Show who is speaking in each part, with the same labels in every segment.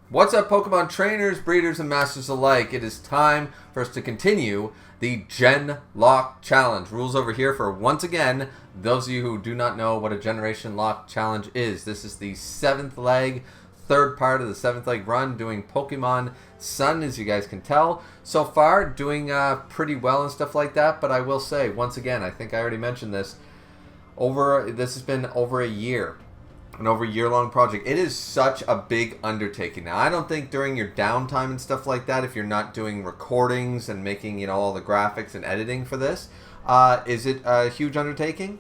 Speaker 1: What's up, Pokemon trainers, breeders, and masters alike? It is time for us to continue the GenLocke challenge. Rules over here for, once again, those of you who do not know what a Generation Lock challenge is. This is the 7th leg, third part of the 7th leg run, doing Pokemon Sun, as you guys can tell. So far, doing pretty well and stuff like that, but I will say, once again, I think I already mentioned this, this has been over a year. An over year-long project. It is such a big undertaking. Now, I don't think during your downtime and stuff like that, if you're not doing recordings and making, you know, all the graphics and editing for this, is it a huge undertaking?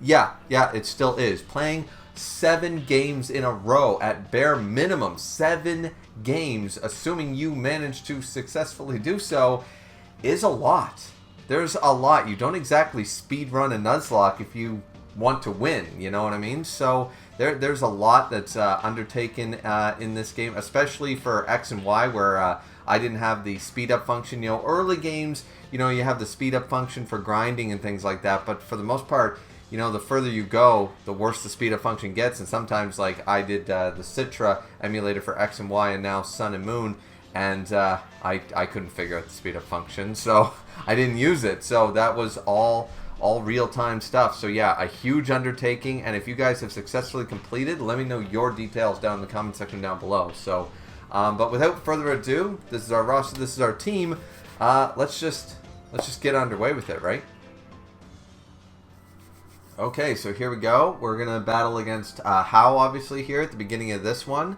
Speaker 1: Yeah, it still is. Playing 7 games in a row at bare minimum, 7 games, assuming you manage to successfully do so, is a lot. There's a lot. You don't exactly speedrun a Nuzlocke if you want to win, you know what I mean? So there's a lot that's undertaken in this game, especially for X and Y, where I didn't have the speed up function. You know, early games, you know, you have the speed up function for grinding and things like that, but for the most part, you know, the further you go, the worse the speed up function gets. And sometimes, like I did the Citra emulator for X and Y and now Sun and Moon, and I couldn't figure out the speed up function, so I didn't use it. So that was all real-time stuff. So yeah, a huge undertaking, and if you guys have successfully completed, let me know your details down in the comment section down below. So but without further ado, this is our roster, this is our team. Let's just get underway with it, right? Okay, so here we go. We're gonna battle against How, obviously, here at the beginning of this one.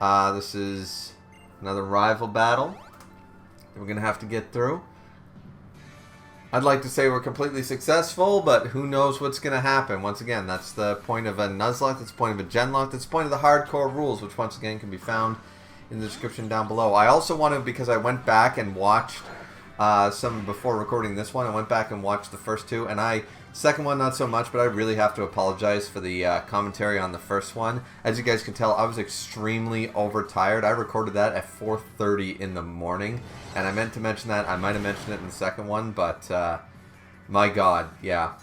Speaker 1: This is another rival battle that we're gonna have to get through. I'd like to say we're completely successful, but who knows what's going to happen. Once again, that's the point of a Nuzlocke, that's the point of a GenLocke, that's the point of the hardcore rules, which once again can be found in the description down below. I also wanted, because I went back and watched some before recording this one, I went back and watched the first 2, and second one not so much, but I really have to apologize for the commentary on the first one. As you guys can tell, I was extremely overtired. I recorded that at 4:30 in the morning, and I meant to mention that. I might have mentioned it in the second one, but my God, yeah.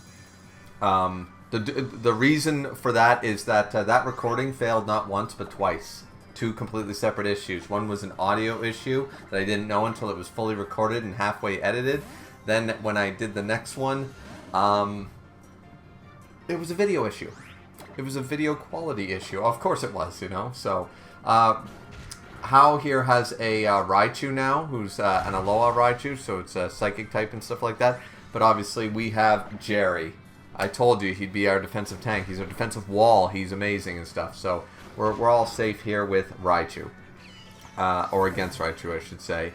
Speaker 1: The reason for that is that that recording failed not once but twice. 2 completely separate issues. One was an audio issue that I didn't know until it was fully recorded and halfway edited. Then when I did the next one, it was a video issue. It was a video quality issue. Of course it was, you know. So, How here has a Raichu now, who's an Alola Raichu, so it's a psychic type and stuff like that. But obviously we have Jerry. I told you he'd be our defensive tank. He's our defensive wall. He's amazing and stuff. So we're all safe here with Raichu. Or against Raichu, I should say.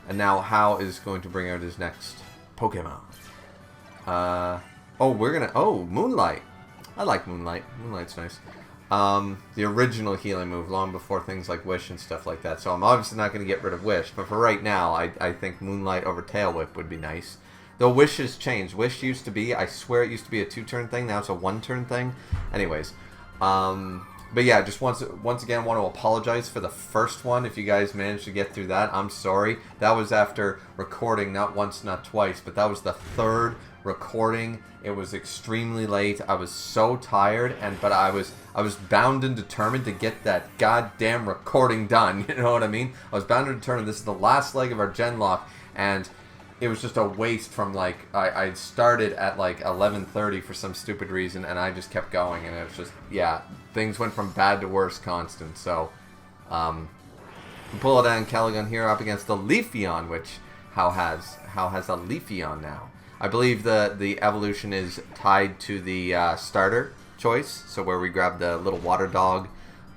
Speaker 1: And now How is going to bring out his next Pokemon. Moonlight. I like Moonlight. Moonlight's nice. The original healing move, long before things like Wish and stuff like that. So I'm obviously not going to get rid of Wish, but for right now, I think Moonlight over Tail Whip would be nice. Though Wish has changed. Wish used to be, I swear it used to be a 2-turn thing, now it's a 1-turn thing. Anyways, but yeah, just once again, want to apologize for the first one. If you guys managed to get through that, I'm sorry. That was after recording, not once, not twice, but that was the 3rd recording. It was extremely late. I was so tired, but I was bound and determined to get that goddamn recording done. You know what I mean? I was bound and determined. This is the last leg of our GenLocke, and it was just a waste from, like, I started at like 11:30 for some stupid reason, and I just kept going, and it was just, yeah, things went from bad to worse constant. So pull it down Caligon here up against the Leafeon, which How has a Leafeon now. I believe the evolution is tied to the starter choice, so where we grab the little water dog.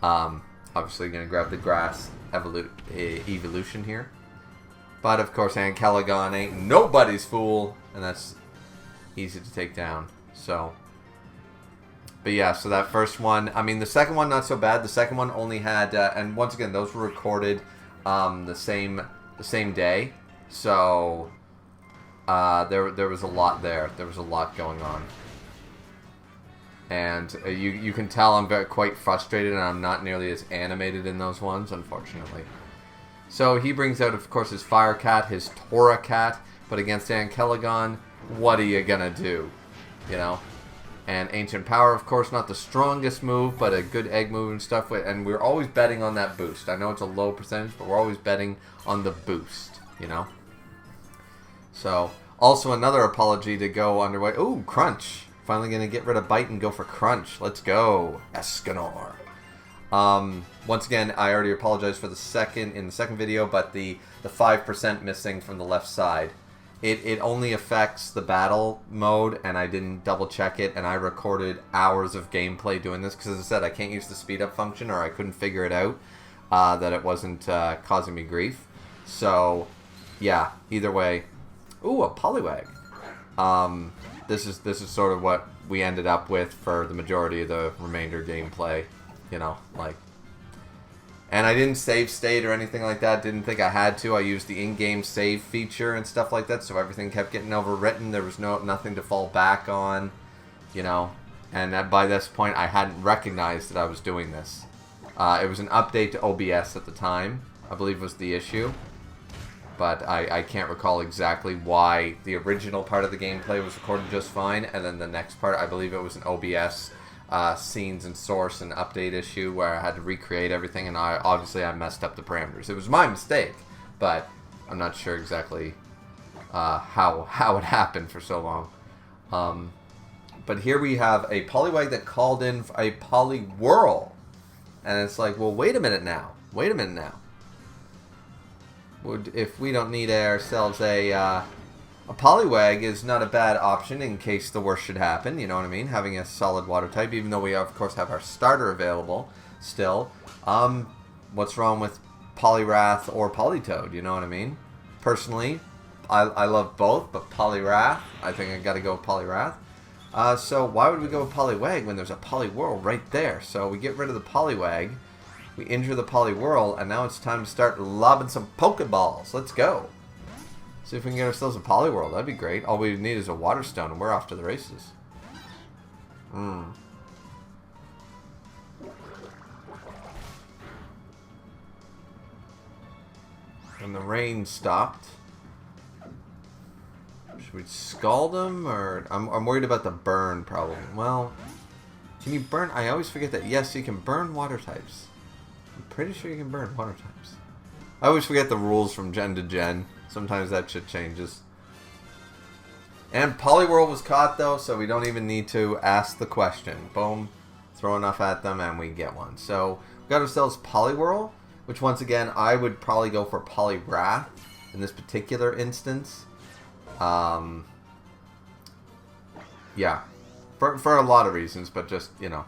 Speaker 1: Obviously going to grab the grass evolution here. But of course, Ancalagon ain't nobody's fool, and that's easy to take down. So, but yeah, so that first one, I mean, the second one not so bad. The second one only had, and once again, those were recorded the same day. So there was a lot there. There was a lot going on, and you can tell I'm quite frustrated, and I'm not nearly as animated in those ones, unfortunately. So he brings out, of course, his Fire Cat, his Tora Cat, but against Ancalagon, what are you gonna do? You know? And Ancient Power, of course, not the strongest move, but a good egg move and stuff. And we're always betting on that boost. I know it's a low percentage, but we're always betting on the boost, you know? So, also another apology to go underway. Ooh, Crunch. Finally going to get rid of Bite and go for Crunch. Let's go. Escanor. Once again, I already apologized for the second video, but the 5% missing from the left side. It only affects the battle mode, and I didn't double check it, and I recorded hours of gameplay doing this, because as I said, I can't use the speed up function, or I couldn't figure it out, that it wasn't causing me grief. So, yeah, either way. Ooh, a Poliwag. This is sort of what we ended up with for the majority of the remainder gameplay, you know, like. And I didn't save state or anything like that. Didn't think I had to. I used the in-game save feature and stuff like that, so everything kept getting overwritten. There was nothing to fall back on, you know. And by this point, I hadn't recognized that I was doing this. It was an update to OBS at the time, I believe was the issue. But I can't recall exactly why the original part of the gameplay was recorded just fine, and then the next part, I believe it was an OBS scenes and source and update issue where I had to recreate everything, and obviously I messed up the parameters. It was my mistake, but I'm not sure exactly how it happened for so long. But here we have a Poliwag that called in a Poliwhirl, and it's like, well, wait a minute now. If we don't need ourselves a Poliwag is not a bad option in case the worst should happen, you know what I mean? Having a solid water type, even though we of course have our starter available still. What's wrong with Poliwrath or Politoed, you know what I mean? Personally, I love both, but Poliwrath, I think I gotta go with Poliwrath. So why would we go with Poliwag when there's a Poliwhirl right there? So we get rid of the Poliwag, we injure the Poliwhirl, and now it's time to start lobbing some Pokeballs. Let's go. See if we can get ourselves a Poliwhirl. That'd be great. All we need is a Water Stone, and we're off to the races. And the rain stopped. Should we scald him, or I'm worried about the burn probably. Well, can you burn? I always forget that. Yes, you can burn water types. I'm pretty sure you can burn water types. I always forget the rules from gen to gen. Sometimes that shit changes. And Poliwhirl was caught though, so we don't even need to ask the question. Boom, throw enough at them and we get one. So we got ourselves Poliwhirl, which once again I would probably go for Poliwrath in this particular instance. Yeah, for a lot of reasons, but just, you know,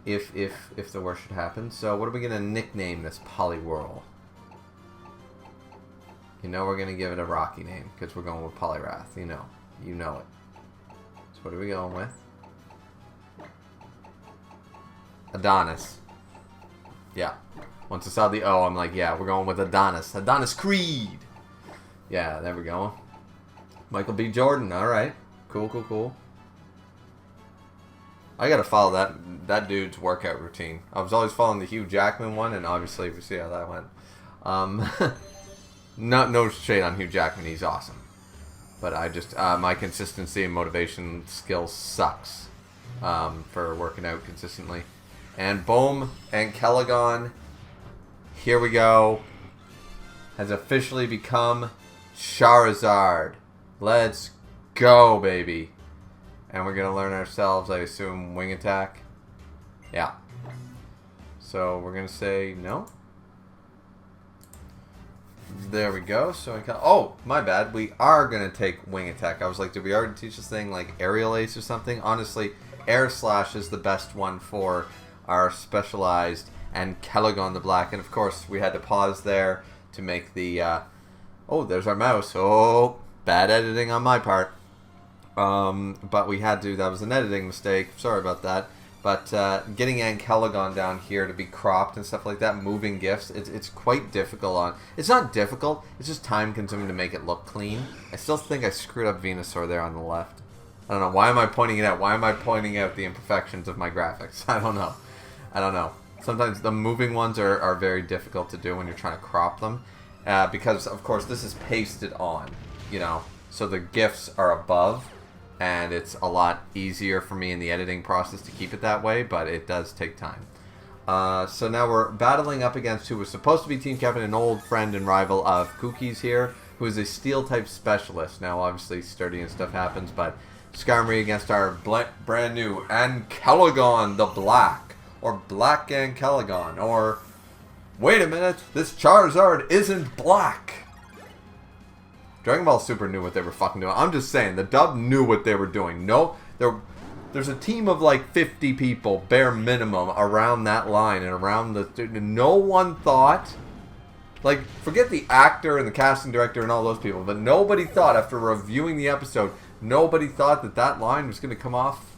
Speaker 1: if the worst should happen. So what are we gonna nickname this Poliwhirl? You know we're going to give it a Rocky name, because we're going with Poliwrath. You know it. So what are we going with? Adonis. Yeah. Once I saw the O, I'm like, yeah, we're going with Adonis. Adonis Creed! Yeah, there we go. Michael B. Jordan, alright. Cool. I gotta follow that dude's workout routine. I was always following the Hugh Jackman one, and obviously we see how that went. No shade on Hugh Jackman, he's awesome. But I just, my consistency and motivation skill sucks for working out consistently. And boom, and Kellogg, here we go, has officially become Charizard. Let's go, baby. And we're going to learn ourselves, I assume, Wing Attack. Yeah. So we're going to say no. There we go. So I can. Oh, my bad. We are gonna take Wing Attack. I was like, did we already teach this thing like Aerial Ace or something? Honestly, Air Slash is the best one for our specialized and Kellogg the Black. And of course, we had to pause there to make the. Oh, there's our mouse. Oh, bad editing on my part. But we had to. That was an editing mistake. Sorry about that. But getting Kellogg down here to be cropped and stuff like that, moving gifts, it's quite difficult. It's not difficult, it's just time consuming to make it look clean. I still think I screwed up Venusaur there on the left. I don't know. Why am I pointing it out? Why am I pointing out the imperfections of my graphics? I don't know. Sometimes the moving ones are very difficult to do when you're trying to crop them. Because, of course, this is pasted on, you know. So the gifts are above. and it's a lot easier for me in the editing process to keep it that way, but it does take time. So now we're battling up against who was supposed to be team captain, an old friend and rival of Cookie's here, who is a steel-type specialist. Now, obviously, sturdy and stuff happens, but Skarmory against our brand new Ancalagon the Black, or Black Ancalagon, or wait a minute, this Charizard isn't black. Dragon Ball Super knew what they were fucking doing. I'm just saying, the dub knew what they were doing. No, there's a team of like 50 people, bare minimum, around that line and around the... No one thought... Like, forget the actor and the casting director and all those people, but nobody thought, after reviewing the episode, nobody thought that that line was going to come off.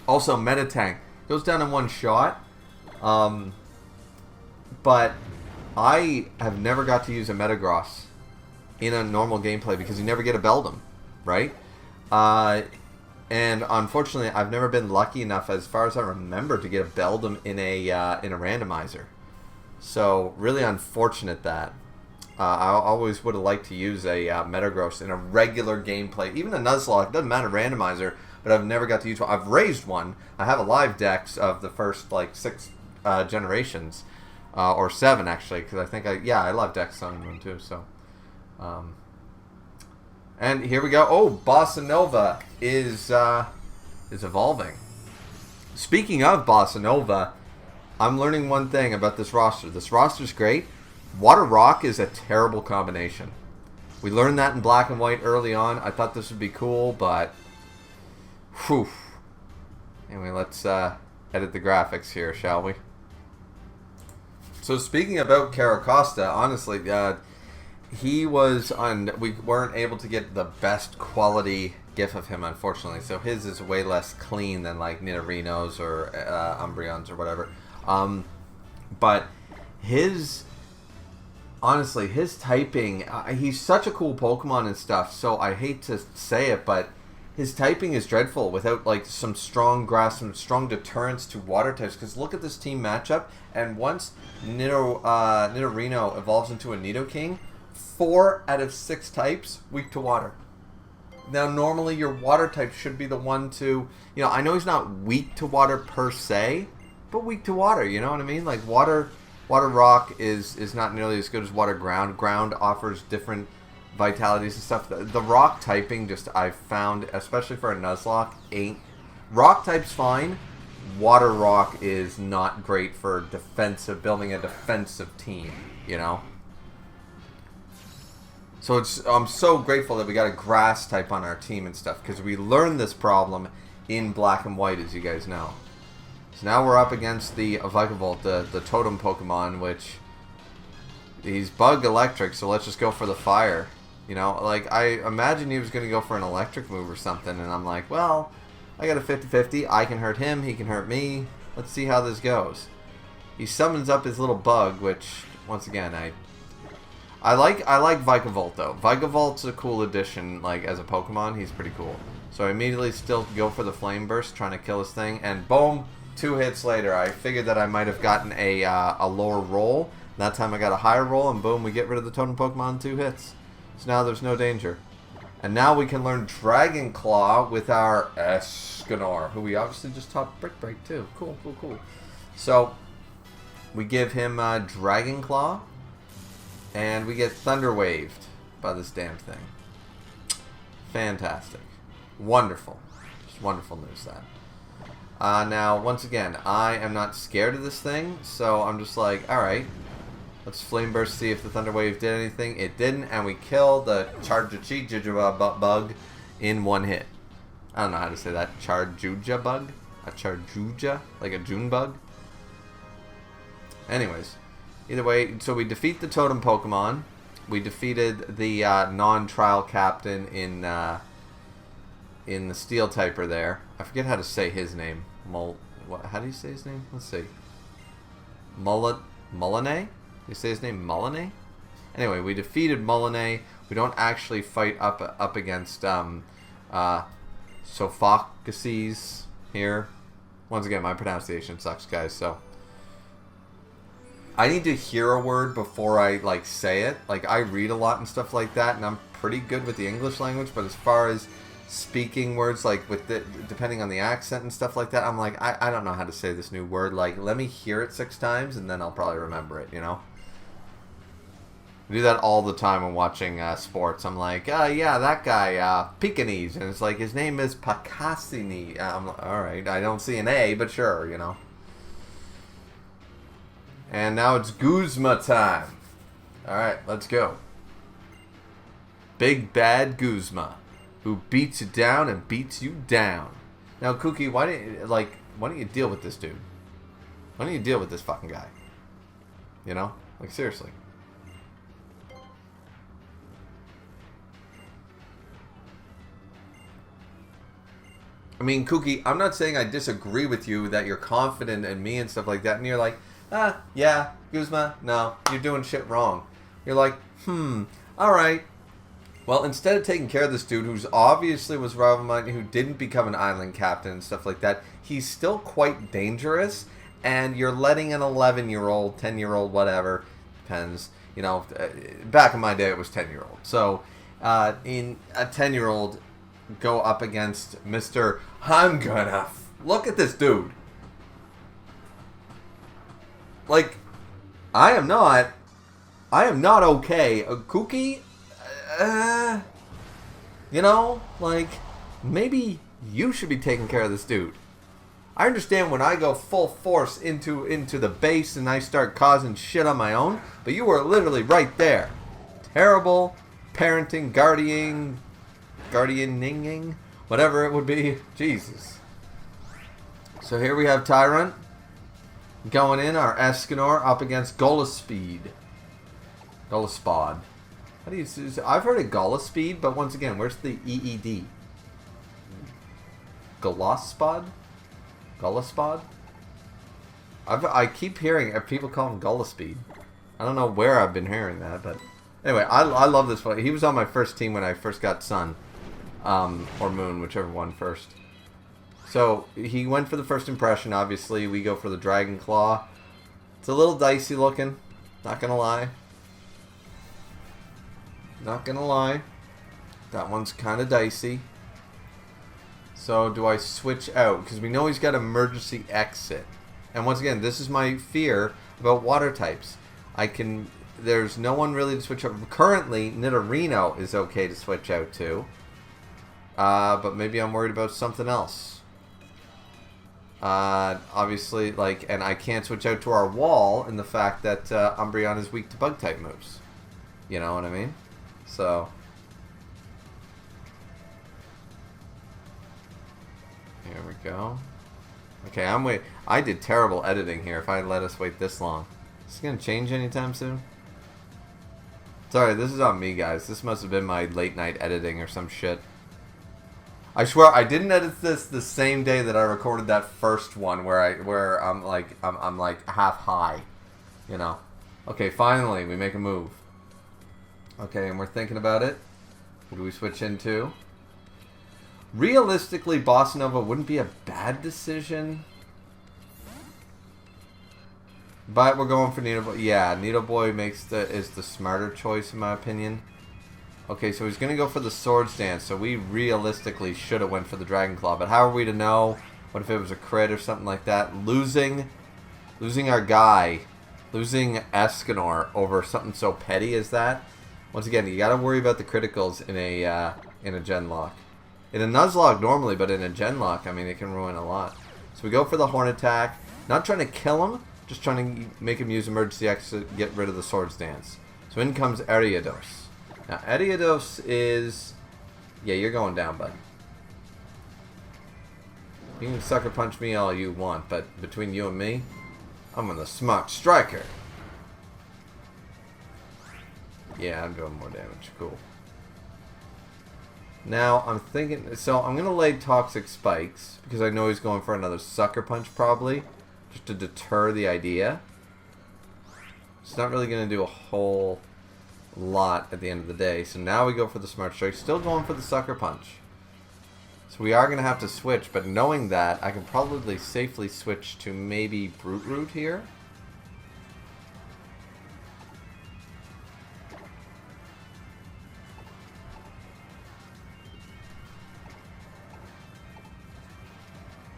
Speaker 1: Also, Metatank goes down in one shot. But I have never got to use a Metagross in a normal gameplay because you never get a Beldum, right? And unfortunately, I've never been lucky enough, as far as I remember, to get a Beldum in a randomizer. So really unfortunate that. I always would have liked to use a Metagross in a regular gameplay, even a Nuzlocke. It doesn't matter, randomizer, but I've never got to use one. I've raised one. I have a live dex of the first like 6 generations, or 7 actually, because I think I live dex on one too. So. And here we go. Oh, Bossa Nova is evolving. Speaking of Bossa Nova, I'm learning one thing about this roster. This roster's great. Water Rock is a terrible combination. We learned that in Black and White early on. I thought this would be cool, but... Whew. Anyway, let's edit the graphics here, shall we? So speaking about Caracosta, honestly, he was on... We weren't able to get the best quality GIF of him, unfortunately. So his is way less clean than like Nidorino's or Umbreon's or whatever. But his... Honestly, his typing... he's such a cool Pokemon and stuff, so I hate to say it, but his typing is dreadful without like some strong grass, some strong deterrence to water types. Because look at this team matchup, and once Nidorino evolves into a Nidoking, 4 out of 6 types weak to water. Now, normally your water type should be the one to... You know, I know he's not weak to water per se, but weak to water, you know what I mean? Like, water rock is not nearly as good as water ground. Ground offers different vitalities and stuff. The rock typing, just I've found, especially for a Nuzlocke, ain't... Rock type's fine. Water rock is not great for building a defensive team, you know? So I'm so grateful that we got a grass type on our team and stuff, because we learned this problem in Black and White, as you guys know. So now we're up against the Vikavolt, the totem Pokemon, which he's bug electric, so let's just go for the fire. You know, like, I imagine he was going to go for an electric move or something, and I'm like, well, I got a 50-50. I can hurt him, he can hurt me. Let's see how this goes. He summons up his little bug, which, once again, I like Vikavolt, though. Vikavolt's a cool addition, like, as a Pokemon. He's pretty cool. So I immediately still go for the Flame Burst, trying to kill this thing, and boom, 2 hits later. I figured that I might have gotten a lower roll. That time I got a higher roll, and boom, we get rid of the totem Pokemon in 2 hits. So now there's no danger. And now we can learn Dragon Claw with our Escanor, who we obviously just taught Brick Break, too. Cool, cool, cool. So we give him Dragon Claw, and we get Thunder Waved by this damn thing. Fantastic. Wonderful. Just wonderful news, that. Now, once again, I am not scared of this thing, so I'm just like, alright, let's Flame Burst, see if the Thunder Wave did anything. It didn't, and we killed the Charjuja bug in 1 hit. I don't know how to say that. Charjuja bug? A Charjuja? Like a June bug? Anyways, either way, so we defeat the totem Pokemon. We defeated the non-trial captain in the Steel Typer there. I forget how to say his name. How do you say his name? Let's see. Mullane? You say his name Mullane? Anyway, we defeated Mullane. We don't actually fight up against Sophocles here. Once again, my pronunciation sucks, guys, so I need to hear a word before I like say it. Like, I read a lot and stuff like that, and I'm pretty good with the English language, but as far as speaking words, like with the, depending on the accent and stuff like that, I'm like, I don't know how to say this new word. Like, let me hear it 6 times and then I'll probably remember it, you know? I do that all the time when watching sports. I'm like, yeah, that guy, Pekingese, and it's like, his name is Pakasini. I'm like, alright, I don't see an A, but sure, you know. And now it's Guzma time. Alright, let's go. Big bad Guzma, who beats you down and beats you down. Now, Kooky, why don't you deal with this dude? Why don't you deal with this fucking guy? You know? Like, seriously. I mean, Kooky, I'm not saying I disagree with you that you're confident in me and stuff like that, and you're like, yeah, Guzma, no, you're doing shit wrong. You're like, alright. Well, instead of taking care of this dude, who's obviously was rival mine, who didn't become an island captain and stuff like that, he's still quite dangerous, and you're letting an 11-year-old, 10-year-old, whatever, depends, you know, back in my day it was 10-year-old. So, in a 10-year-old, go up against Mr. I'm gonna look at this dude. Like, I am not okay. Kooky, you know, like, maybe you should be taking care of this dude. I understand when I go full force into the base and I start causing shit on my own, but you were literally right there. Terrible parenting, guardianing, whatever it would be. Jesus. So here we have Tyrant going in, our Escanor up against Golisped. Golispod. How do you say? I've heard of Golisped, but once again, where's the EED? Golispod? Golispod? I keep hearing people call him Golisped. I don't know where I've been hearing that, but anyway, I love this one. He was on my first team when I first got Sun. Or Moon, whichever one first. So, he went for the first impression, obviously. We go for the Dragon Claw. It's a little dicey looking. Not gonna lie. Not gonna lie. That one's kind of dicey. So, do I switch out? Because we know he's got emergency exit. And once again, this is my fear about water types. There's no one really to switch out. Currently, Nidorino is okay to switch out to. But maybe I'm worried about something else. Obviously, and I can't switch out to our wall in the fact that Umbreon is weak to bug type moves. You know what I mean? So, here we go. Okay, I did terrible editing here if I let us wait this long. Is this gonna change anytime soon? Sorry, this is on me, guys. This must have been my late night editing or some shit. I swear I didn't edit this the same day that I recorded that first one where I'm like half high, you know. Okay, finally we make a move. Okay, and we're thinking about it. What do we switch into? Realistically, Bossa Nova wouldn't be a bad decision, but we're going for Needle Boy. Yeah, Needle Boy is the smarter choice in my opinion. Okay, so he's going to go for the Swords Dance, so we realistically should have went for the Dragon Claw, but how are we to know? What if it was a crit or something like that? Losing our guy, losing Escanor over something so petty as that? Once again, you got to worry about the criticals in a GenLocke. In a Nuzlocke normally, but in a GenLocke, I mean, it can ruin a lot. So we go for the Horn Attack, not trying to kill him, just trying to make him use Emergency Exit to get rid of the Swords Dance. So in comes Ariados. Now, Ariados is... Yeah, you're going down, bud. You can sucker punch me all you want, but between you and me, I'm the smart striker. Yeah, I'm doing more damage. Cool. Now, I'm thinking... So, I'm going to lay Toxic Spikes, because I know he's going for another sucker punch, probably, just to deter the idea. It's not really going to do a whole lot at the end of the day. So now we go for the Smart Strike, still going for the Sucker Punch. So we are going to have to switch, but knowing that, I can probably safely switch to maybe Brute Root here.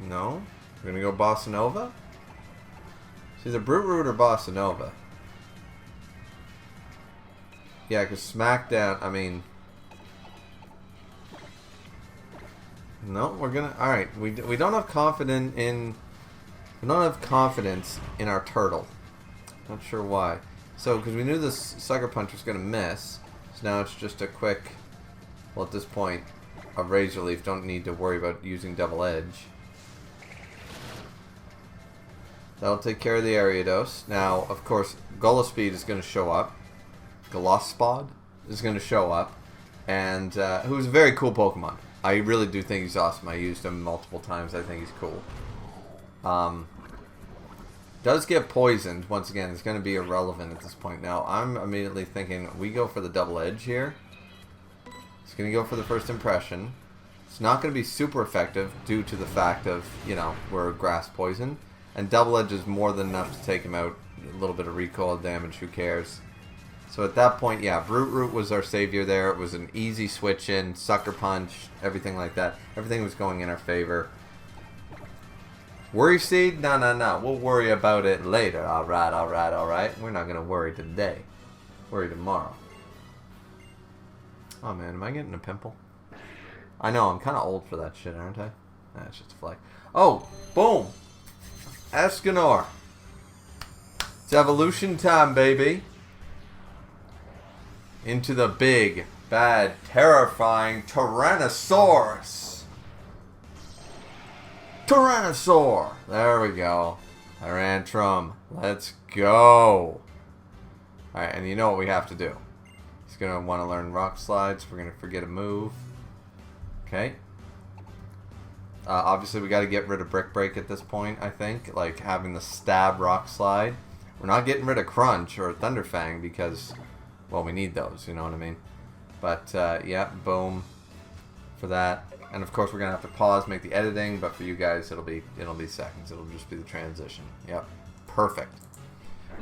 Speaker 1: No? We're gonna go Bossa Nova? It's either Brute Root or Bossa Nova. Yeah, because Smackdown, I mean... No, we're gonna... Alright, we don't have confidence in... We don't have confidence in our turtle. Not sure why. So, because we knew this Sucker Punch was gonna miss, so now it's just a quick... Well, at this point, a Razor Leaf, don't need to worry about using Double Edge. That'll take care of the Ariados. Now, of course, Golospeed is going to show up. Golospod is going to show up. And, who's a very cool Pokemon. I really do think he's awesome. I used him multiple times. I think he's cool. Does get poisoned. Once again, it's going to be irrelevant at this point. Now, I'm immediately thinking we go for the Double Edge here. It's going to go for the first impression. It's not going to be super effective due to the fact of, you know, we're grass poison. And Double Edge is more than enough to take him out. A little bit of recoil damage, who cares? So at that point, yeah, Brute Root was our savior there. It was an easy switch in, Sucker Punch, everything like that. Everything was going in our favor. Worry Seed? No, no, no. We'll worry about it later. Alright, alright, alright. We're not going to worry today. Worry tomorrow. Oh man, am I getting a pimple? I know, I'm kind of old for that shit, aren't I? Nah, it's just a flag. Oh, boom! Escanor. It's evolution time, baby. Into the big, bad, terrifying Tyrannosaurus. Tyrannosaur. There we go. Tyrantrum. Let's go. Alright, and you know what we have to do. He's going to want to learn Rock Slides. We're going to forget a move. Okay. Obviously, we got to get rid of Brick Break at this point, I think. Like, having the Stab Rock Slide. We're not getting rid of Crunch or Thunderfang because, well, we need those, you know what I mean? But, yeah, boom for that. And, of course, we're going to have to pause, make the editing, but for you guys, it'll be seconds. It'll just be the transition. Yep. Perfect.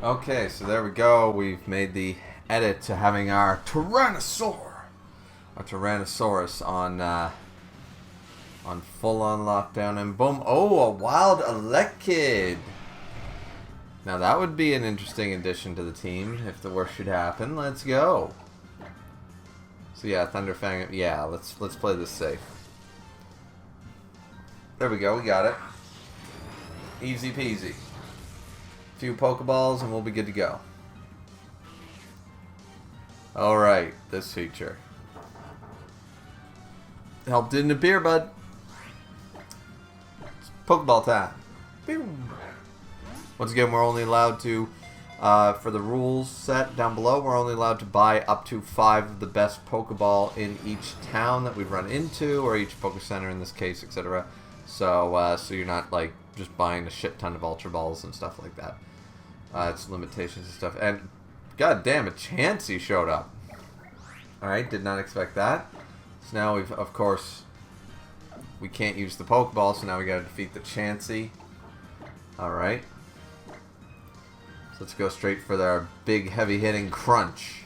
Speaker 1: Okay, so there we go. We've made the edit to having our Tyrannosaurus on full-on lockdown, and boom. Oh, a wild Elekid. Now that would be an interesting addition to the team if the worst should happen. Let's go. So yeah, Thunderfang. Yeah, let's play this safe. There we go. We got it. Easy peasy. A few Pokeballs and we'll be good to go. All right, this feature. Help didn't appear, bud. It's Pokeball time. Boom. Once again, we're only allowed to, for the rules set down below, we're only allowed to buy up to 5 of the best Pokeball in each town that we run into, or each Poke Center in this case, etc. So, so you're not like just buying a shit ton of Ultra Balls and stuff like that. It's limitations and stuff. And god damn, a Chansey showed up. All right, did not expect that. So now we've, of course, we can't use the Pokeball, so now we got to defeat the Chansey. All right. So let's go straight for our big, heavy-hitting Crunch.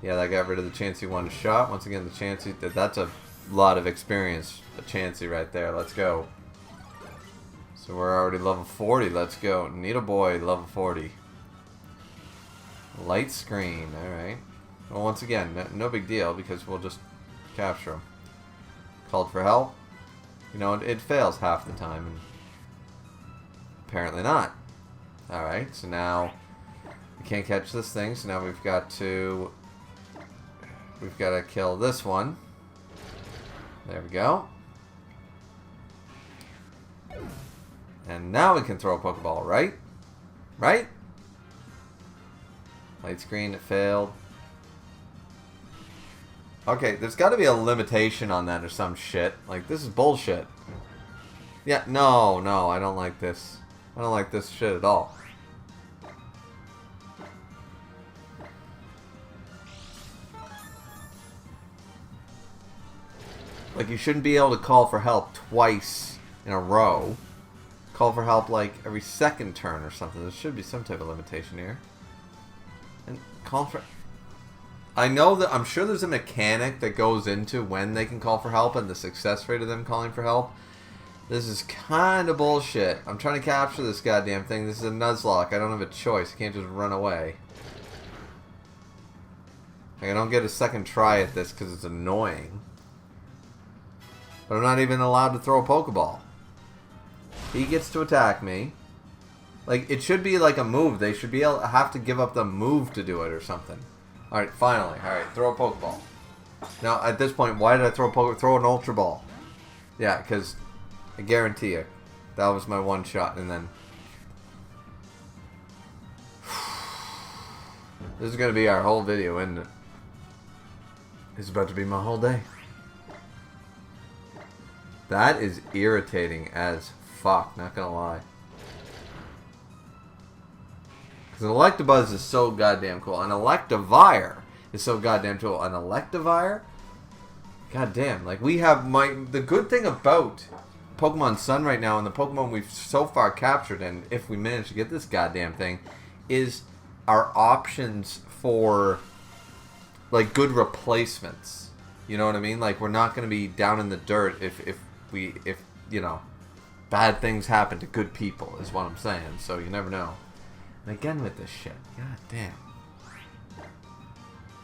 Speaker 1: Yeah, that got rid of the Chansey one shot. Once again, the Chansey, that's a lot of experience. A Chansey right there. Let's go. So we're already level 40. Let's go. Needle Boy, level 40. Light Screen. All right. Well, once again, no big deal because we'll just capture him. Called for help. You know, it fails half the time, and apparently not. Alright, so now we can't catch this thing, so now we've got to kill this one. There we go. And now we can throw a Pokeball, right? Right? Light Screen, it failed. Okay, there's got to be a limitation on that or some shit. Like, this is bullshit. Yeah, no, I don't like this. I don't like this shit at all. Like, you shouldn't be able to call for help twice in a row. Call for help, like, every second turn or something. There should be some type of limitation here. And call for... I know that, I'm sure there's a mechanic that goes into when they can call for help and the success rate of them calling for help. This is kind of bullshit. I'm trying to capture this goddamn thing. This is a Nuzlocke. I don't have a choice. I can't just run away. Like, I don't get a second try at this because it's annoying. But I'm not even allowed to throw a Pokeball. He gets to attack me. Like, it should be like a move. They should be able to have to give up the move to do it or something. Alright, finally. Alright, throw a Pokeball. Now, at this point, why did I throw an Ultra Ball? Yeah, because I guarantee you, that was my one shot, and then... This is going to be our whole video, isn't it? It's about to be my whole day. That is irritating as fuck, not gonna lie. Because an Electabuzz is so goddamn cool. An Electivire is so goddamn cool. An Electivire? Goddamn, like we have the good thing about Pokemon Sun right now and the Pokemon we've so far captured, and if we manage to get this goddamn thing, is our options for like good replacements. You know what I mean? Like we're not going to be down in the dirt if you know, bad things happen to good people is what I'm saying. So you never know. And again with this shit. God damn.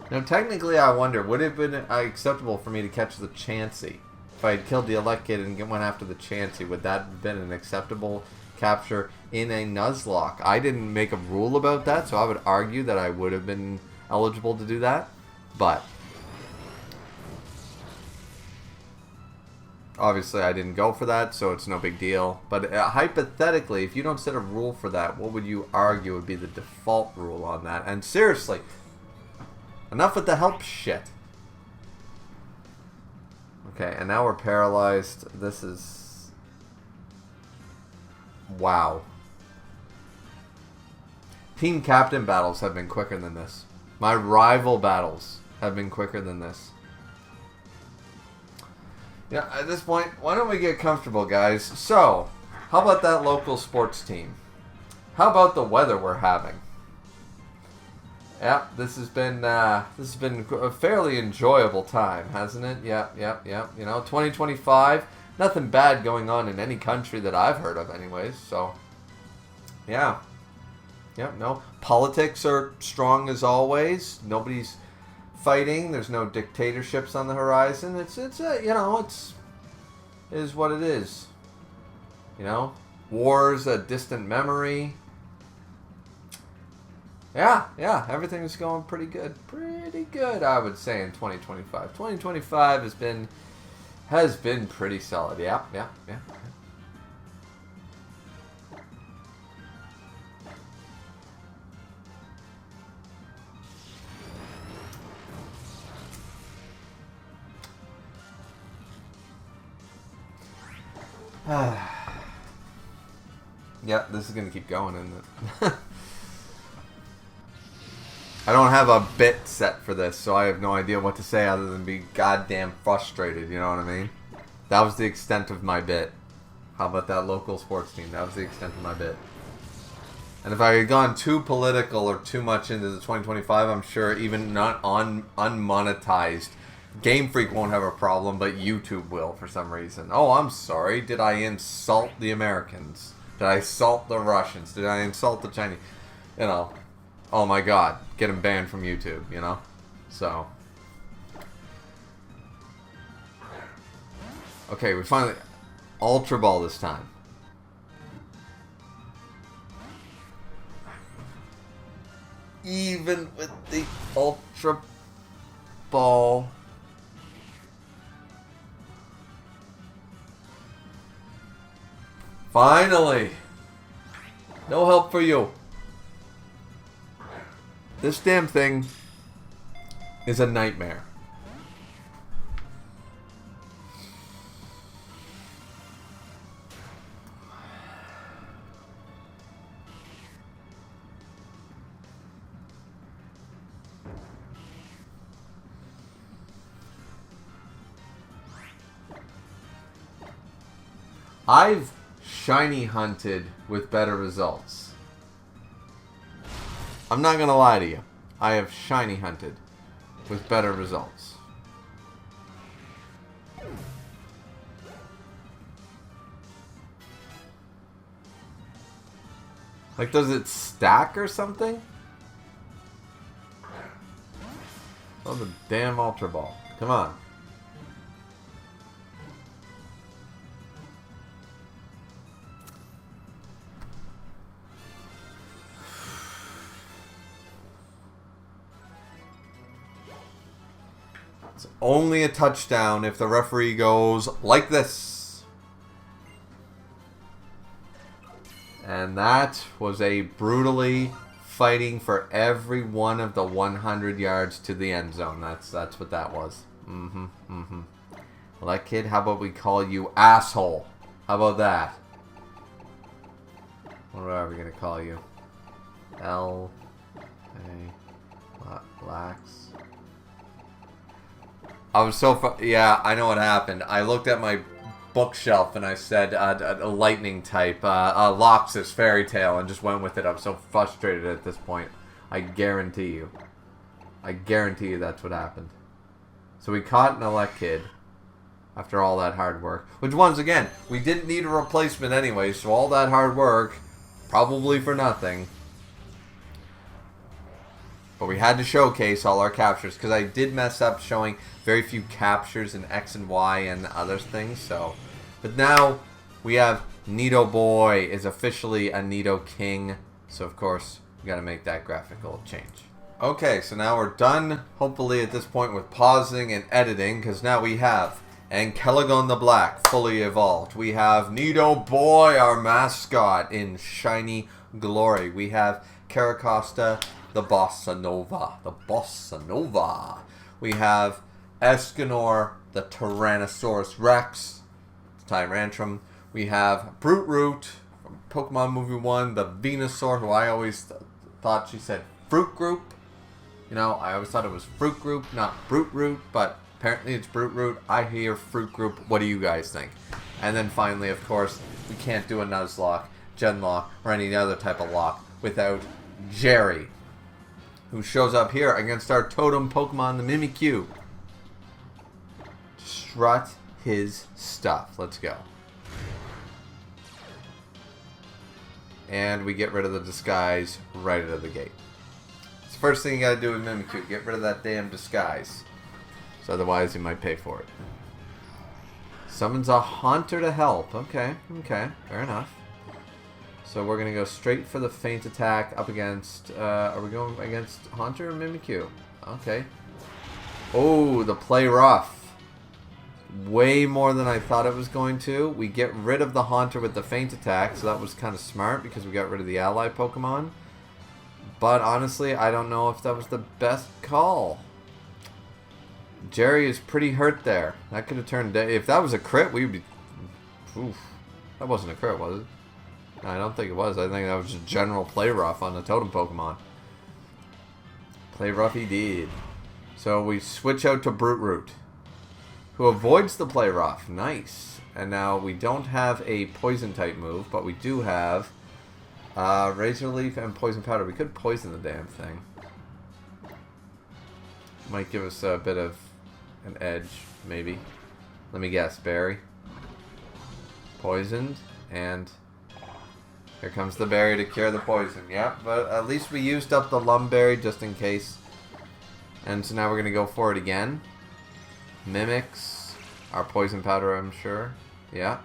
Speaker 1: Now technically I wonder, would it have been acceptable for me to catch the Chansey? If I had killed the Electkid and went after the Chansey, would that have been an acceptable capture in a Nuzlocke? I didn't make a rule about that, so I would argue that I would have been eligible to do that. But obviously I didn't go for that, so it's no big deal. But hypothetically, if you don't set a rule for that, what would you argue would be the default rule on that? And seriously, enough with the help shit. Okay, and now we're paralyzed. This is... Wow. Team captain battles have been quicker than this. My rival battles have been quicker than this. Yeah, at this point, why don't we get comfortable, guys? So, how about that local sports team? How about the weather we're having? Yeah, this has been a fairly enjoyable time, hasn't it? Yep. You know, 2025, nothing bad going on in any country that I've heard of, anyways. So, yeah. Yep. No, politics are strong as always. Nobody's fighting. There's no dictatorships on the horizon. It's you know, it is what it is. You know, war's a distant memory. Yeah, everything's going pretty good. Pretty good, I would say, in 2025. 2025 has been pretty solid. Yeah. Yeah, this is gonna keep going, isn't it? I don't have a bit set for this, so I have no idea what to say other than be goddamn frustrated, you know what I mean? That was the extent of my bit. How about that local sports team? That was the extent of my bit. And if I had gone too political or too much into the 2025, I'm sure even not unmonetized Game Freak won't have a problem, but YouTube will for some reason. Oh, I'm sorry. Did I insult the Americans? Did I insult the Russians? Did I insult the Chinese? You know, oh my god. Get him banned from YouTube, you know? So. Okay, we finally... Ultra Ball this time. Even with the Ultra Ball... Finally! No help for you. This damn thing is a nightmare. I've shiny hunted with better results. I'm not gonna lie to you. I have shiny hunted with better results. Like, does it stack or something? Oh, the damn Ultra Ball. Come on. It's only a touchdown if the referee goes like this. And that was a brutally fighting for every one of the 100 yards to the end zone. That's what that was. Well, that kid, how about we call you asshole? How about that? What are we gonna call you? Lax. I was so yeah, I know what happened. I looked at my bookshelf and I said a lightning type, Loxus fairy tale, and just went with it. I'm so frustrated at this point. I guarantee you. I guarantee you that's what happened. So we caught an elect kid after all that hard work. Which, once again, we didn't need a replacement anyway, so all that hard work, probably for nothing. But we had to showcase all our captures, because I did mess up showing very few captures in X and Y and other things. So, but now we have Nido Boy is officially a Nido King. So of course we got to make that graphical change. Okay, so now we're done. Hopefully at this point with pausing and editing, because now we have Ankelagon the Black fully evolved. We have Nido Boy, our mascot, in shiny glory. We have Caracosta the Bossa Nova. The Bossa Nova. We have Escanor, the Tyrannosaurus Rex, Tyrantrum. We have Brute Root from Pokemon Movie 1, the Venusaur, who I always thought she said Fruit Group. You know, I always thought it was Fruit Group, not Brute Root, but apparently it's Brute Root. I hear Fruit Group. What do you guys think? And then finally, of course, we can't do a Nuzlocke, GenLocke, or any other type of lock without Jerry, who shows up here against our totem Pokemon, the Mimikyu. Strut his stuff. Let's go. And we get rid of the disguise right out of the gate. It's the first thing you gotta do with Mimikyu. Get rid of that damn disguise. So otherwise you might pay for it. Summons a Haunter to help. Okay, fair enough. So we're going to go straight for the feint attack up against, are we going against Haunter or Mimikyu? Okay. Oh, the play rough. Way more than I thought it was going to. We get rid of the Haunter with the feint attack, so that was kind of smart because we got rid of the ally Pokemon. But honestly, I don't know if that was the best call. Jerry is pretty hurt there. That could have turned... If that was a crit, we'd be... Oof. That wasn't a crit, was it? I don't think it was. I think that was just general play rough on the totem Pokemon. Play rough he did. So we switch out to Brute Root, who avoids the play rough. Nice. And now we don't have a poison type move, but we do have Razor Leaf and Poison Powder. We could poison the damn thing. Might give us a bit of an edge, maybe. Let me guess. Berry. Poisoned. And... here comes the berry to cure the poison. Yep, but at least we used up the Lumberry just in case. And so now we're going to go for it again. Mimics our poison powder, I'm sure. Yeah.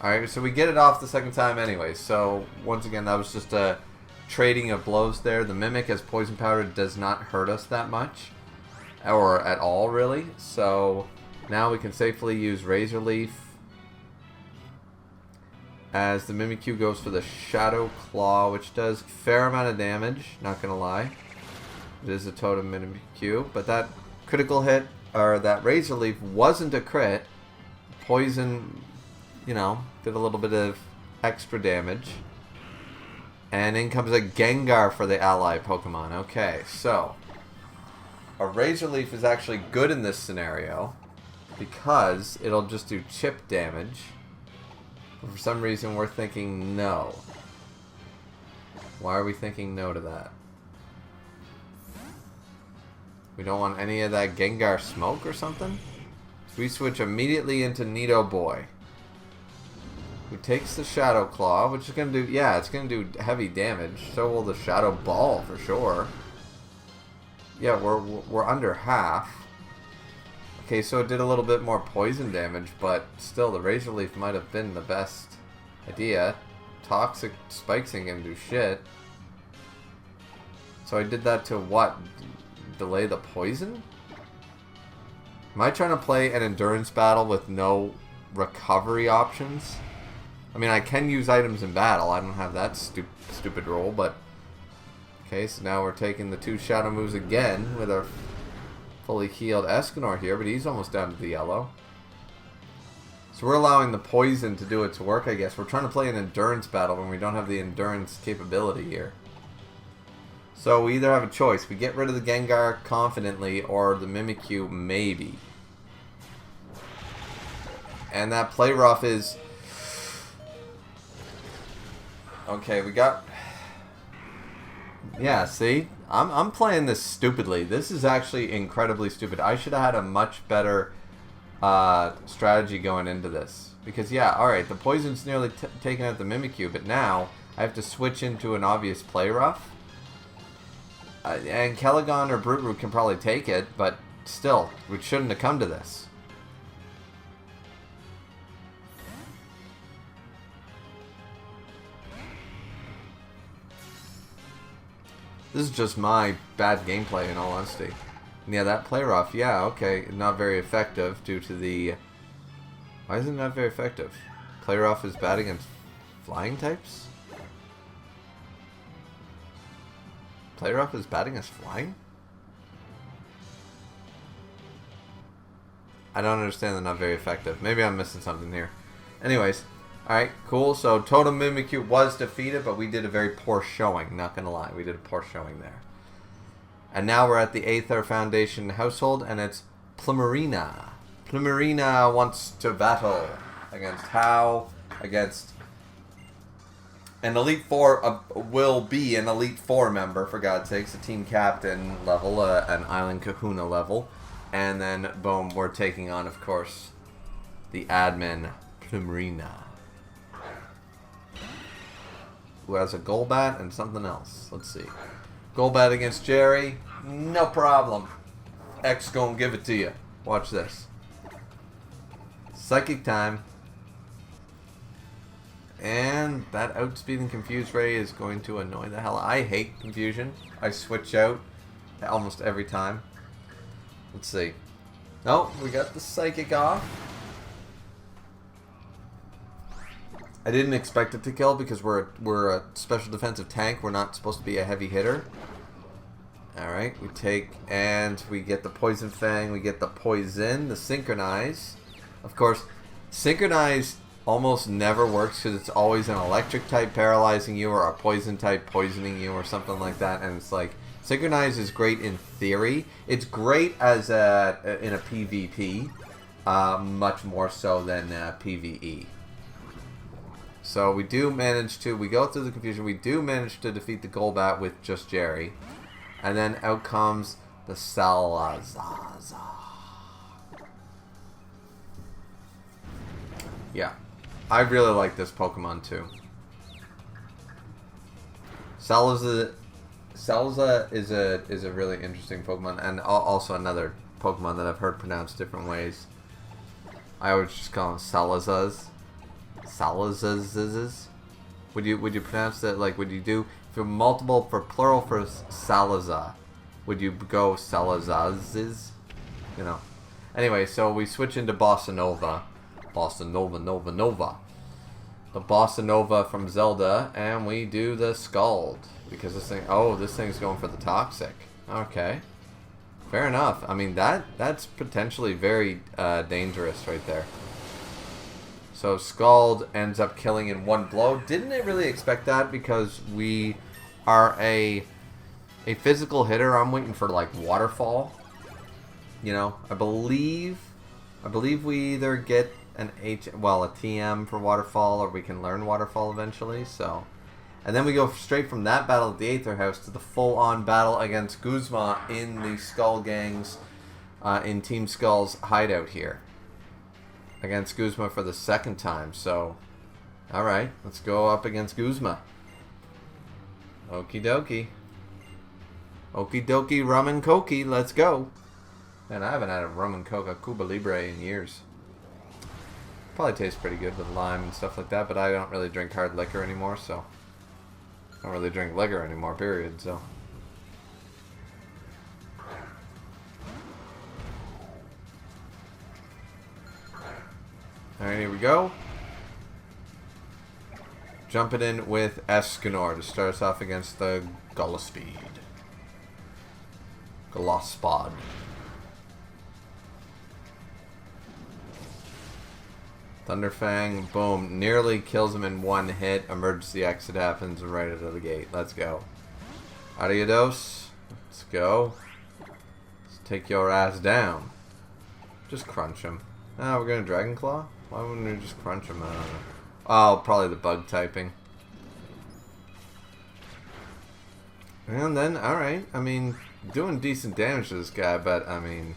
Speaker 1: Alright, so we get it off the second time anyway. So, once again, that was just a trading of blows there. The Mimic as poison powder does not hurt us that much. Or at all, really. So, now we can safely use Razor Leaf as the Mimikyu goes for the Shadow Claw, which does a fair amount of damage, not gonna lie. It is a totem Mimikyu, but that critical hit, or that Razor Leaf, wasn't a crit. Poison, you know, did a little bit of extra damage. And in comes a Gengar for the ally Pokemon. Okay, so a Razor Leaf is actually good in this scenario because it'll just do chip damage. For some reason, we're thinking no. Why are we thinking no to that? We don't want any of that Gengar smoke or something? So we switch immediately into Nido Boy. Who takes the Shadow Claw, which is going to do, yeah, it's going to do heavy damage. So will the Shadow Ball, for sure. Yeah, we're under half. Okay, so it did a little bit more poison damage, but still, the Razor Leaf might have been the best idea. Toxic Spikes ain't going to do shit. So I did that to what? Delay the poison? Am I trying to play an endurance battle with no recovery options? I mean, I can use items in battle. I don't have that stupid roll, but... Okay, so now we're taking the 2 shadow moves again with our fully healed Escanor here, but he's almost down to the yellow. So we're allowing the poison to do its work, I guess. We're trying to play an endurance battle when we don't have the endurance capability here. So we either have a choice. We get rid of the Gengar confidently, or the Mimikyu maybe. And that Play Rough is... Okay, we got... Yeah, see? I'm playing this stupidly. This is actually incredibly stupid. I should have had a much better strategy going into this. Because, yeah, alright, the poison's nearly taken out the Mimikyu, but now I have to switch into an obvious Play Rough. And Kelagon or Brute Root can probably take it, but still, we shouldn't have come to this. This is just my bad gameplay, in all honesty. And yeah, that Play Rough, yeah, okay, not very effective due to the... Why is it not very effective? Play Rough is bad against flying types? Play Rough is bad against flying? I don't understand the not very effective. Maybe I'm missing something here. Anyways, alright, cool. So Totem Mimikyu was defeated, but we did a very poor showing. Not gonna lie, we did a poor showing there. And now we're at the Aether Foundation household, and it's Plumerina. Plumerina wants to battle against How, against an Elite Four, will be an Elite Four member, for God's sakes, a team captain level, an Island Kahuna level. And then, boom, we're taking on, of course, the admin, Plumerina, who has a Golbat and something else. Let's see. Golbat against Jerry, no problem. X gonna give it to you. Watch this. Psychic time. And that outspeeding Confused Ray is going to annoy the hell. I hate confusion. I switch out almost every time. Let's see. Oh, we got the Psychic off. I didn't expect it to kill because we're a special defensive tank. We're not supposed to be a heavy hitter. Alright, we take and we get the Poison Fang. We get the Poison, the Synchronize. Of course, Synchronize almost never works because it's always an electric type paralyzing you or a poison type poisoning you or something like that. And it's like, Synchronize is great in theory. It's great as in a PvP, much more so than PvE. So we do manage to, we go through the confusion, we do manage to defeat the Golbat with just Jerry. And then out comes the Salazaza. Yeah, I really like this Pokemon too. Salaza is a really interesting Pokemon, and also another Pokemon that I've heard pronounced different ways. I always just call them Salazas. Salazazes. Would you pronounce that, like, would you do for multiple, for plural for Salazar? Would you go Salazazes? You know. Anyway, so we switch into Bossa Nova. Bossa Nova, Nova, Nova. The Bossa Nova from Zelda, and we do the Scald. Because this thing, oh, this thing's going for the Toxic. Okay. Fair enough. I mean, that's potentially very dangerous right there. So Scald ends up killing in one blow. Didn't really expect that because we are a physical hitter. I'm waiting for, like, Waterfall. You know, I believe we either get a TM for Waterfall, or we can learn Waterfall eventually. So, and then we go straight from that battle at the Aether House to the full-on battle against Guzma in the Skull Gang's, in Team Skull's hideout here. Against Guzma for the second time. So, Alright, let's go up against Guzma. Okie dokie. Okie dokie, rum and cokie, let's go. Man, I haven't had a rum and coke, a Cuba Libre in years. Probably tastes pretty good with lime and stuff like that, but I don't really drink hard liquor anymore, so. I don't really drink liquor anymore, period, so. Alright, here we go. Jumping in with Escanor to start us off against the Golosped. Golospod. Thunderfang, boom. Nearly kills him in one hit. Emergency exit happens right out of the gate. Let's go. Adios. Let's go. Let's take your ass down. Just crunch him. Oh, we're going to Dragon Claw? Why wouldn't we just crunch him? I don't know. Oh, probably the bug typing. And then, alright. I mean, doing decent damage to this guy, but, I mean...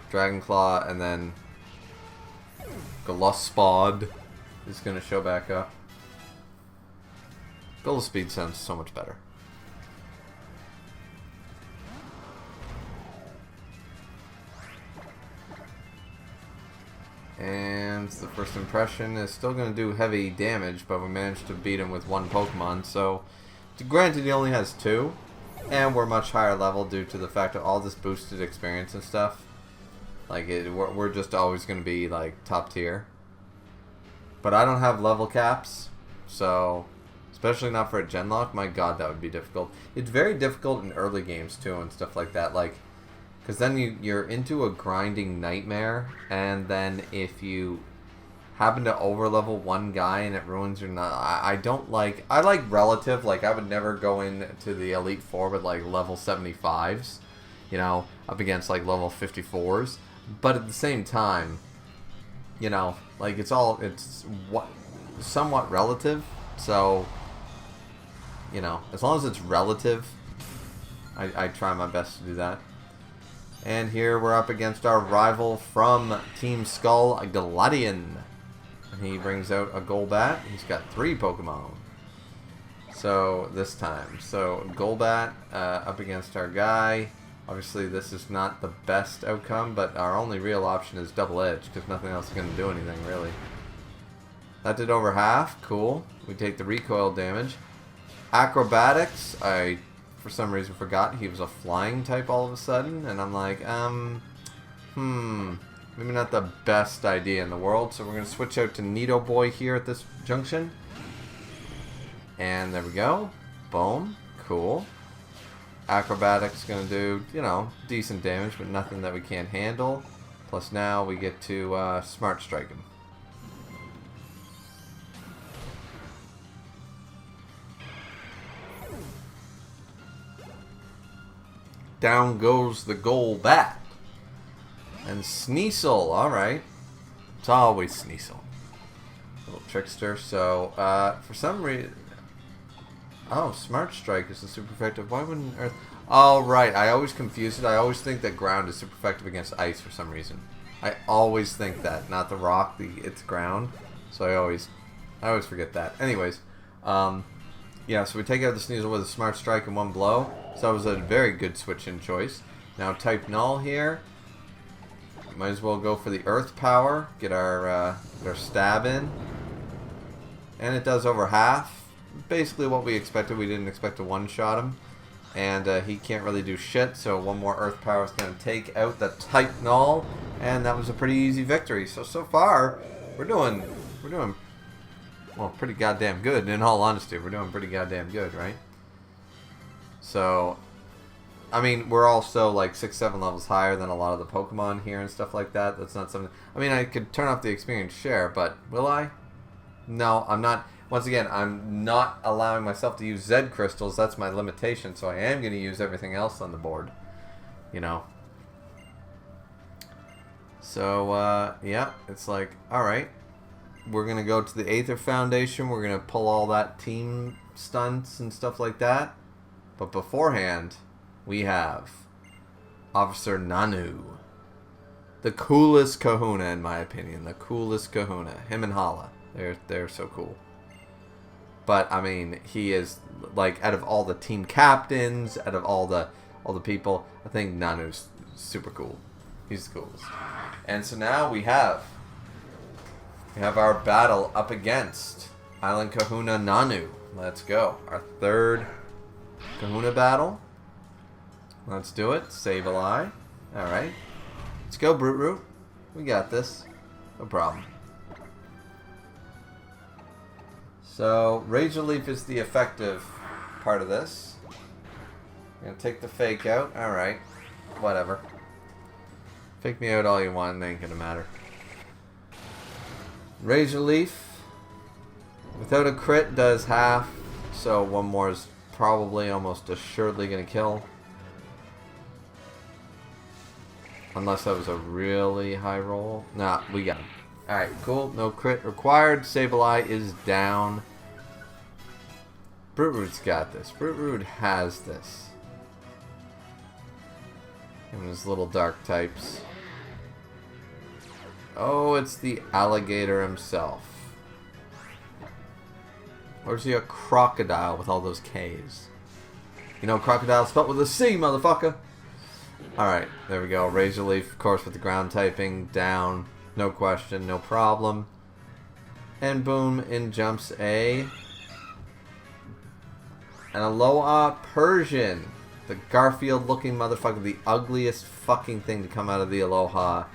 Speaker 1: Dragon Claw, and then... Golospod is going to show back up. Golosped sounds so much better. And the first impression is still going to do heavy damage, but we managed to beat him with one Pokemon. So, granted, he only has 2, and we're much higher level due to the fact of all this boosted experience and stuff. Like, we're just always going to be, like, top tier. But I don't have level caps, so, especially not for a GenLocke, my god, that would be difficult. It's very difficult in early games, too, and stuff like that. Like, because then you're into a grinding nightmare, and then if you happen to overlevel one guy and it ruins your... I don't like... I like relative. Like, I would never go into the Elite Four with, like, level 75s. You know, up against, like, level 54s. But at the same time, you know, like, it's somewhat relative. So, you know, as long as it's relative, I try my best to do that. And here we're up against our rival from Team Skull, Galadian. And he brings out a Golbat. He's got 3 Pokemon. So, this time. So, Golbat up against our guy. Obviously, this is not the best outcome, but our only real option is Double Edge, because nothing else is going to do anything, really. That did over half. Cool. We take the recoil damage. Acrobatics. I, for some reason, forgot he was a flying type all of a sudden, and I'm like, maybe not the best idea in the world, so we're going to switch out to Nidoboy here at this junction. And there we go. Boom. Cool. Acrobatics going to do, you know, decent damage, but nothing that we can't handle. Plus now we get to Smart Strike him. Down goes the Golbat. And Sneasel, alright. It's always Sneasel. Little trickster. So, for some reason... Oh, Smart Strike is the super effective. Why wouldn't Earth... Oh, right. I always confuse it. I always think that ground is super effective against ice for some reason. I always think that. Not the rock, it's ground. So I always forget that. Anyways, yeah, so we take out the Sneasel with a Smart Strike in one blow. So that was a very good switch-in choice. Now type Null here. Might as well go for the Earth Power. Get our stab in. And it does over half. Basically what we expected. We didn't expect to one-shot him. And he can't really do shit, so one more Earth Power is going to take out the type Null. And that was a pretty easy victory. So far, we're doing, well, pretty goddamn good. In all honesty, we're doing pretty goddamn good, right? So, I mean, we're also like 6-7 levels higher than a lot of the Pokemon here and stuff like that. That's not something... I mean, I could turn off the experience share, but will I? No, I'm not... Once again, I'm not allowing myself to use Z crystals. That's my limitation, so I am going to use everything else on the board. You know. So, yeah, it's like, alright. We're going to go to the Aether Foundation. We're going to pull all that team stunts and stuff like that. But beforehand, we have Officer Nanu. The coolest kahuna, in my opinion. The coolest kahuna. Him and Hala. They're so cool. But, I mean, he is, like, out of all the team captains, out of all the people, I think Nanu's super cool. He's the coolest. And so now we have our battle up against Island Kahuna Nanu. Let's go. Our third kahuna battle. Let's do it. Save a lie. Alright. Let's go, Brute Root. We got this. No problem. So, Razor Leaf is the effective part of this. I'm going to take the fake out. Alright. Whatever. Fake me out all you want. It ain't going to matter. Razor Leaf. Without a crit, does half. So, one more is probably almost assuredly going to kill. Unless that was a really high roll. Nah, we got him. Alright, cool. No crit required. Sableye is down. Brute Root's got this. Brute Root has this. And his little dark types. Oh, it's the alligator himself. Or is he a crocodile with all those K's? You know, crocodile spelled with a C, motherfucker! Alright, there we go. Razor Leaf, of course, with the ground typing. Down. No question, no problem. And boom, in jumps an Aloha Persian. The Garfield-looking motherfucker. The ugliest fucking thing to come out of the Aloha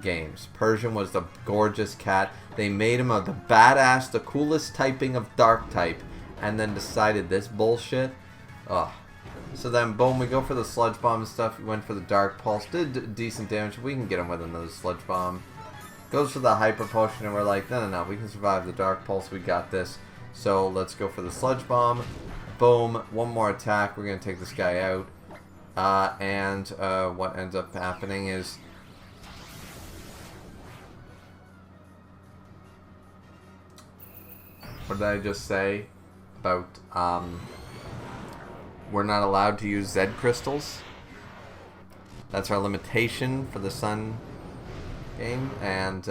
Speaker 1: games. Persian was the gorgeous cat. They made him the badass, the coolest typing of dark type. And then decided this bullshit. Ugh. So then, boom, we go for the Sludge Bomb and stuff. We went for the Dark Pulse. Did decent damage. We can get him with another Sludge Bomb. Goes for the Hyper Potion, and we're like, no, we can survive the Dark Pulse. We got this. So let's go for the Sludge Bomb. Boom. One more attack. We're going to take this guy out. What ends up happening is... What did I just say about... we're not allowed to use Z crystals. That's our limitation for the Sun game. And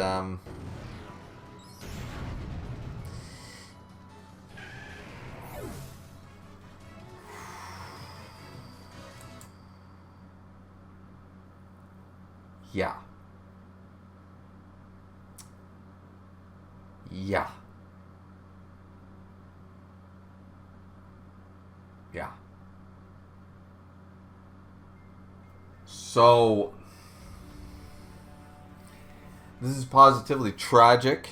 Speaker 1: yeah. Yeah. Yeah. So, this is positively tragic.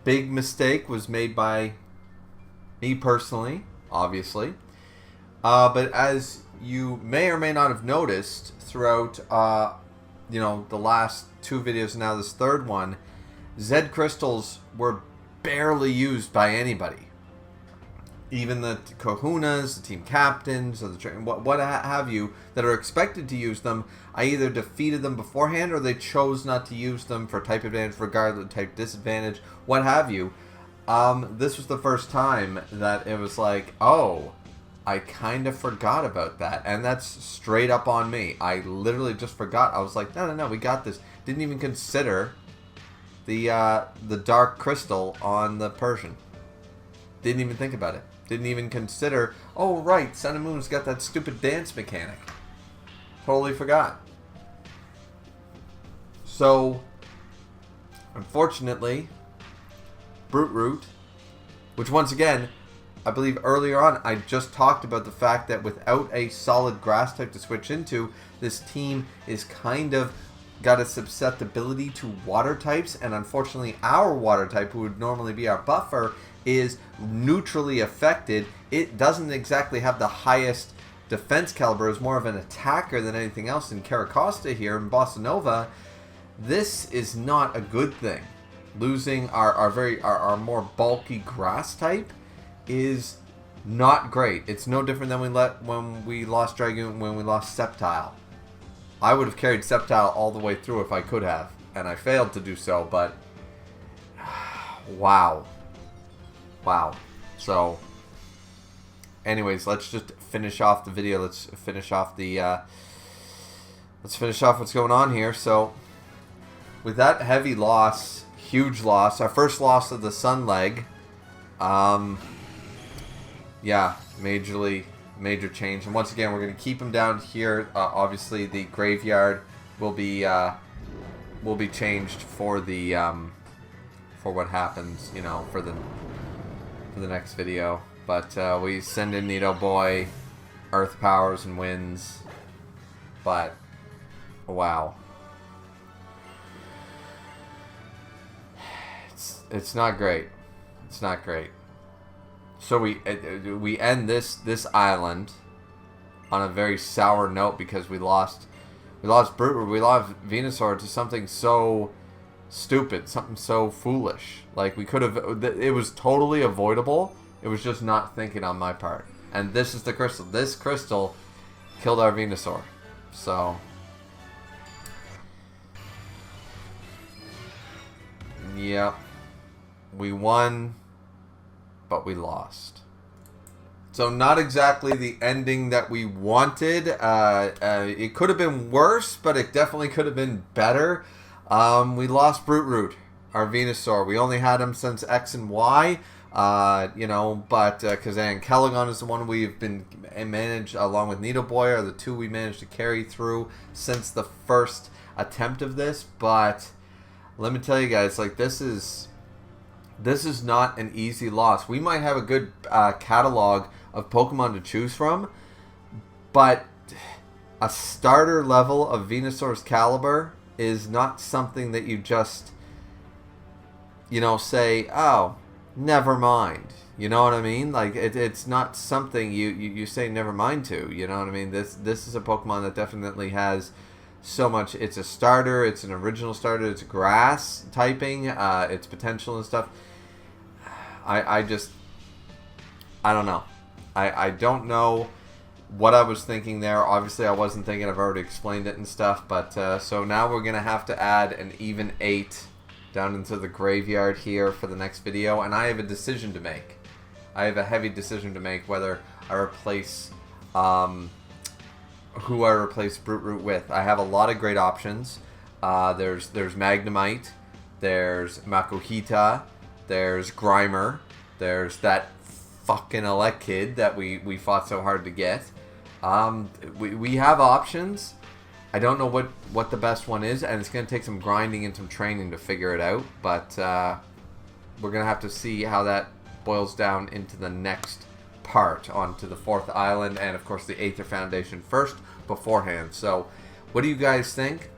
Speaker 1: Big mistake was made by me personally, obviously. But as you may or may not have noticed throughout, the last two videos and now this third one, Z crystals were barely used by anybody. Even the kahunas, the team captains, or the what have you, that are expected to use them, I either defeated them beforehand or they chose not to use them for type advantage, regardless of type disadvantage, what have you. This was the first time that it was like, oh, I kind of forgot about that. And that's straight up on me. I literally just forgot. I was like, no, we got this. Didn't even consider the dark crystal on the Persian. Didn't even think about it. Didn't even consider, oh right, Sun and Moon's got that stupid dance mechanic. Totally forgot. So, unfortunately, Brute Root, which once again, I believe earlier on, I just talked about the fact that without a solid grass type to switch into, this team is kind of got a susceptibility to water types, and unfortunately our water type, who would normally be our buffer, is neutrally affected. It doesn't exactly have the highest defense caliber, is more of an attacker than anything else in Caracosta here in Bossa Nova. This is not a good thing. Losing our more bulky grass type is not great. It's no different than when we lost Dragoon, when we lost Sceptile. I would have carried Sceptile all the way through if I could have, and I failed to do so, but wow. So, anyways, let's just finish off the video. Let's finish off the let's finish off what's going on here. So, with that heavy loss, huge loss, our first loss of the Sun leg, yeah, major change. And once again, we're going to keep him down here. Obviously, the graveyard will be changed for the for what happens, you know, for the next video. But we send in Nido Boy, Earth powers and wins. But wow, it's not great. It's not great. So we end this island on a very sour note because we lost Brute, we lost Venusaur to something so stupid, something so foolish. Like, we could have, it was totally avoidable. It was just not thinking on my part. And this is the crystal. This crystal killed our Venusaur. So, yeah, we won, but we lost. So not exactly the ending that we wanted. It could have been worse, but it definitely could have been better. We lost Brute Root, our Venusaur. We only had him since X and Y, you know, but Kazan Caligon is the one we've been managed, along with Nido Boy, are the two we managed to carry through since the first attempt of this. But let me tell you guys, like, this is not an easy loss. We might have a good catalog of Pokemon to choose from, but a starter level of Venusaur's caliber is not something that you just, you know, say, oh, never mind. You know what I mean? Like, it's not something you say never mind to. You know what I mean? This is a Pokemon that definitely has so much. It's a starter. It's an original starter. It's grass typing. Its potential and stuff. I don't know. I don't know what I was thinking there. Obviously, I wasn't thinking. I've already explained it and stuff. But so now we're going to have to add an even 8 down into the graveyard here for the next video. And I have a decision to make. I have a heavy decision to make whether I replace who I replace Brute Root with. I have a lot of great options. There's Magnemite. There's Makuhita. There's Grimer. There's that fucking Elekid that we fought so hard to get. We have options. I don't know what the best one is, and it's going to take some grinding and some training to figure it out. But we're going to have to see how that boils down into the next part, onto the 4th island, and of course the Aether Foundation first beforehand. So, what do you guys think?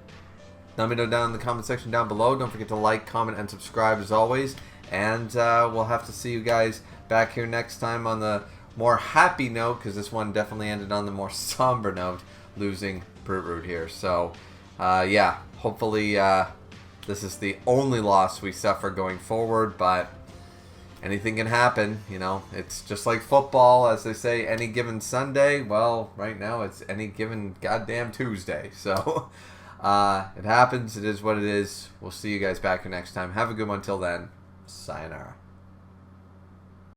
Speaker 1: Let me know down in the comment section down below. Don't forget to like, comment, and subscribe as always. And we'll have to see you guys back here next time on the more happy note, because this one definitely ended on the more somber note, losing Brute Root here. So, yeah, hopefully this is the only loss we suffer going forward, but anything can happen, you know. It's just like football, as they say, any given Sunday. Well, right now it's any given goddamn Tuesday. So, it happens. It is what it is. We'll see you guys back here next time. Have a good one till then. Sayonara.